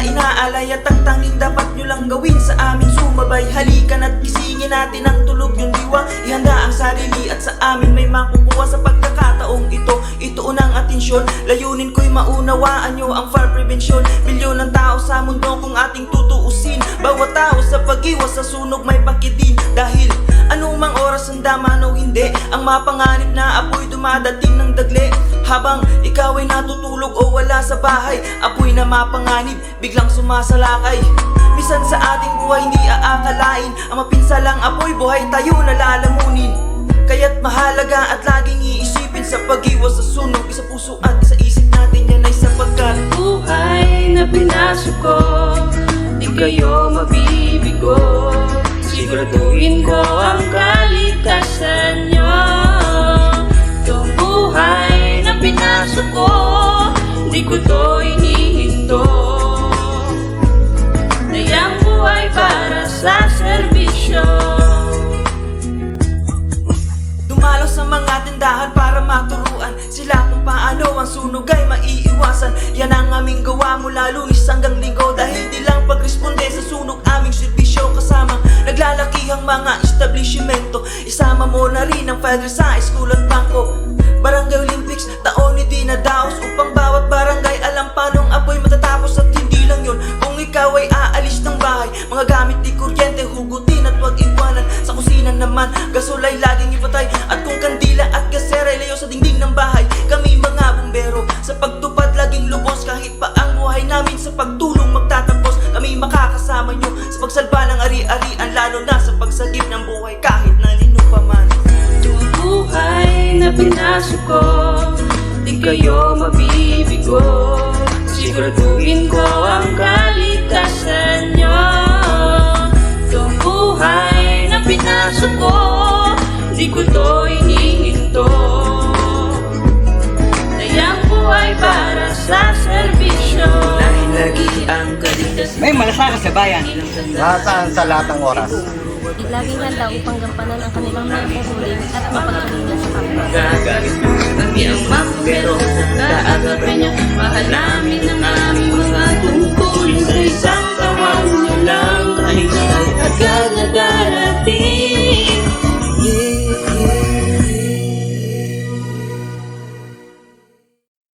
inaalay at ang tanging dapat nyo lang gawin sa aming sumabay. Halikan at gisingin natin ang tulog yung diwa. Ihanda ang sarili at sa amin may makukuha sa pagkakataong ito. Ito unang atensyon, layunin ko'y maunawaan nyo ang fire prevention. Milyon ng tao sa mundo kung ating tutuusin. Bawat tao sa pag-iwas sa sunog may pakitin. Dahil anumang oras ang daman o hindi, ang mapanganib na apoy dumadating ng dagli. Habang ikaw ay natutulog o wala sa bahay, apoy na mapanganib, biglang sumasalakay. Misan sa ating buhay hindi aakalain, ang mapinsalang apoy buhay tayo na lalamunin. Kaya't mahalaga at laging iisipin sa pag-iwas sa sunog. Isa puso at isa isip natin yan ay sapagkat buhay na pinasok ko, di kayo mabibigo. Siguraduhin ko ang kaligtasan nyo. Itong buhay na pinasok ko, di ko to inihinto. Dayang buhay para sa serbisyo. dumalo sa mga tindahan para maturuan sila kung paano ang sunog ay maiiwasan. Yan ang aming gawa mula Lunes hanggang Linggo, dahil di lang pagresponde sa sunog aming serbisyo. Kasamang naglalakihang mga establishmento, isama mo na rin ang Father sa school at bangko. Barangay Olympics, taon ni dinadaos upang bawat barangay alam paanong apoy matatapos. At hindi lang yun, kung ikaw ay aalis ng bahay, mga gamit di kuryente hugutin at huwag iwanan. Sa kusina naman, gasol ay laging ipatay, at kung kandila at gasera ay layo sa dingding ng bahay. Kami mga bumbero, sa pagtupad laging lubos, kahit pa ang buhay namin sa pagtulong magtatapos. Kami makakasama nyo sa pagsalba ng ari-arian, lalo na sa pagsagip ng buhay kahit na nino pa man. Buhay na pinasok ko, di kayo mabibigo. Siguraduhin ko ang kaligtasan nyo. Itong buhay na pinasok ko, di ko to inihinto. Dayang buhay para sa serbisyo. Dahil lagi ang kaligtasan. May malasakit sa bayan. Nasaan sa lahat ng oras? Laging handa upang gampanan ang kanilang mga puhuling at mapagkalinga sa kapwa. Gagalit mo kami ang mamero,